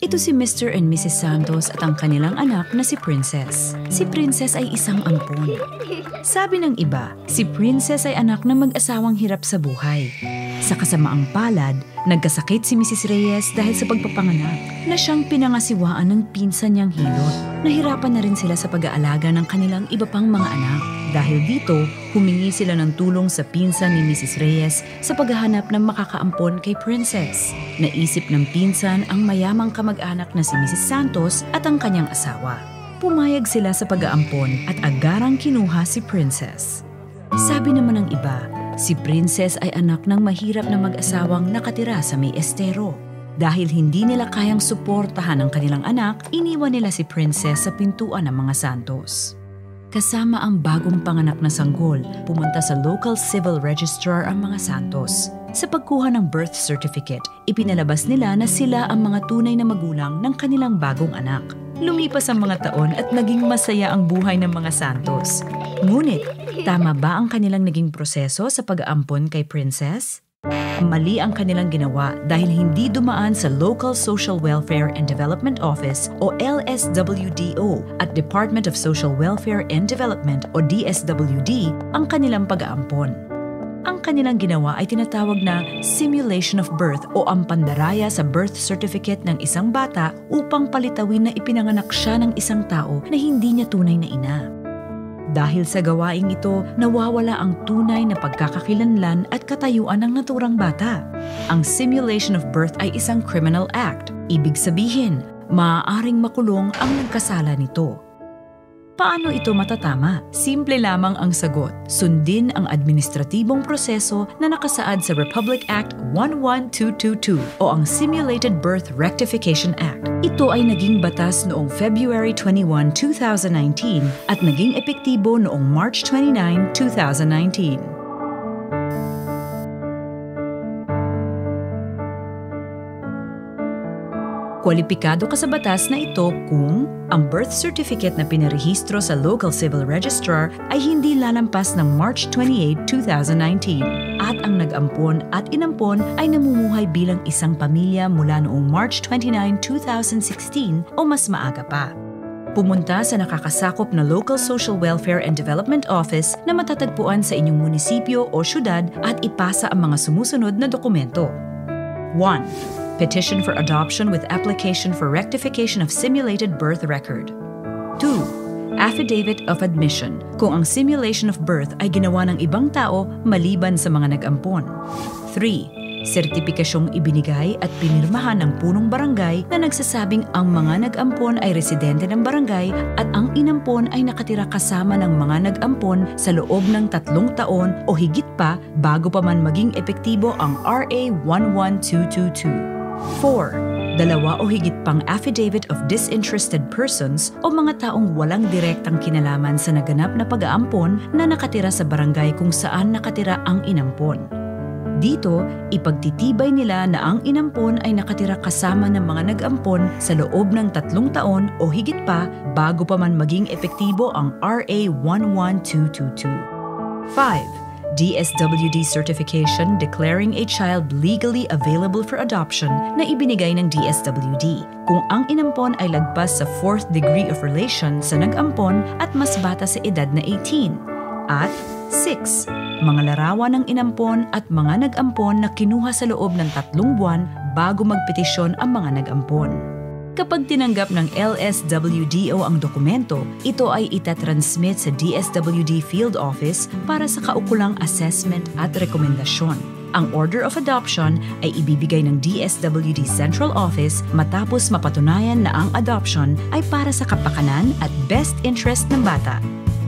Ito si Mr. and Mrs. Santos at ang kanilang anak na si Princess. Si Princess ay isang ampon. Sabi ng iba, si Princess ay anak ng mag-asawang hirap sa buhay. Sa kasamaang palad, nagkasakit si Mrs. Reyes dahil sa pagpapanganak na siyang pinangasiwaan ng pinsan niyang hilot. Nahirapan na rin sila sa pag-aalaga ng kanilang iba pang mga anak. Dahil dito, humingi sila ng tulong sa pinsan ni Mrs. Reyes sa paghahanap ng makakaampon kay Princess. Naisip ng pinsan ang mayamang kamag-anak na si Mrs. Santos at ang kanyang asawa. Pumayag sila sa pag-aampon at agarang kinuha si Princess. Sabi naman ng iba, si Princess ay anak ng mahirap na mag-asawang nakatira sa may estero. Dahil hindi nila kayang suportahan ang kanilang anak, iniwan nila si Princess sa pintuan ng mga Santos. Kasama ang bagong panganak na sanggol, pumunta sa local civil registrar ang mga Santos. Sa pagkuha ng birth certificate, ipinalabas nila na sila ang mga tunay na magulang ng kanilang bagong anak. Lumipas ang mga taon at naging masaya ang buhay ng mga Santos. Ngunit, tama ba ang kanilang naging proseso sa pag-aampon kay Princess? Mali ang kanilang ginawa dahil hindi dumaan sa Local Social Welfare and Development Office o LSWDO at Department of Social Welfare and Development o DSWD ang kanilang pag-aampon. Ang kanilang ginawa ay tinatawag na simulation of birth o ang pandaraya sa birth certificate ng isang bata upang palitawin na ipinanganak siya ng isang tao na hindi niya tunay na ina. Dahil sa gawaing ito, nawawala ang tunay na pagkakakilanlan at katayuan ng naturang bata. Ang simulation of birth ay isang criminal act. Ibig sabihin, maaaring makulong ang nagkasala nito. Paano ito matatama? Simple lamang ang sagot. Sundin ang administratibong proseso na nakasaad sa Republic Act 11222 o ang Simulated Birth Rectification Act. Ito ay naging batas noong February 21, 2019 at naging epektibo noong March 29, 2019. Kwalipikado ka sa batas na ito kung ang birth certificate na pinarehistro sa local civil registrar ay hindi lalampas ng March 28, 2019 at ang nag-ampon at inampon ay namumuhay bilang isang pamilya mula noong March 29, 2016 o mas maaga pa. Pumunta sa nakakasakop na Local Social Welfare and Development Office na matatagpuan sa inyong munisipyo o syudad at ipasa ang mga sumusunod na dokumento. 1. Petition for adoption with application for rectification of simulated birth record. 2. Affidavit of admission kung ang simulation of birth ay ginawa ng ibang tao maliban sa mga nag-ampon. 3. Sertipikasyong ibinigay at pinirmahan ng punong barangay na nagsasabing ang mga nag-ampon ay residente ng barangay at ang inampon ay nakatira kasama ng mga nag-ampon sa loob ng 3 taon o higit pa bago pa man maging epektibo ang RA 11222. 4. Dalawa o higit pang affidavit of disinterested persons o mga taong walang direktang kinalaman sa naganap na pag-aampon na nakatira sa barangay kung saan nakatira ang inampon. Dito, ipagtitibay nila na ang inampon ay nakatira kasama ng mga nag-ampon sa loob ng 3 taon o higit pa bago pa man maging epektibo ang RA 11222. 5. DSWD certification declaring a child legally available for adoption na ibinigay ng DSWD kung ang inampon ay lagpas sa 4th degree of relation sa nag-ampon at mas bata sa edad na 18. At 6. Mga larawan ng inampon at mga nag-ampon na kinuha sa loob ng 3 buwan bago magpetisyon ang mga nag-ampon. Kapag tinanggap ng LSWDO ang dokumento, ito ay itatransmit sa DSWD Field Office para sa kaukulang assessment at rekomendasyon. Ang Order of Adoption ay ibibigay ng DSWD Central Office matapos mapatunayan na ang adoption ay para sa kapakanan at best interest ng bata.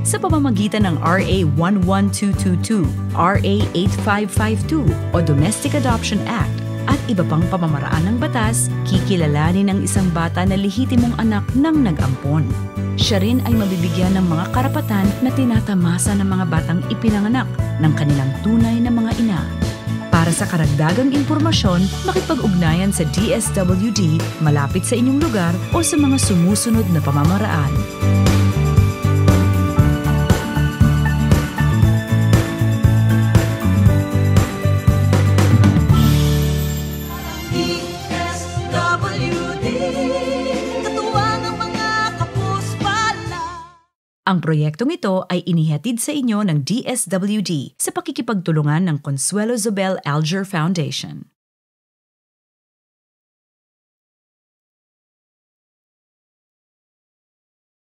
Sa pamamagitan ng RA 11222, RA 8552 o Domestic Adoption Act, at iba pang pamamaraan ng batas, kikilalanin ang isang bata na lehitimong anak ng nag-ampon. Siya rin ay mabibigyan ng mga karapatan na tinatamasa ng mga batang ipinanganak ng kanilang tunay na mga ina. Para sa karagdagang impormasyon, makipag-ugnayan sa DSWD malapit sa inyong lugar o sa mga sumusunod na pamamaraan. DSWD Ang proyektong ito ay inihatid sa inyo ng DSWD sa pakikipagtulungan ng Consuelo Zobel Alger Foundation.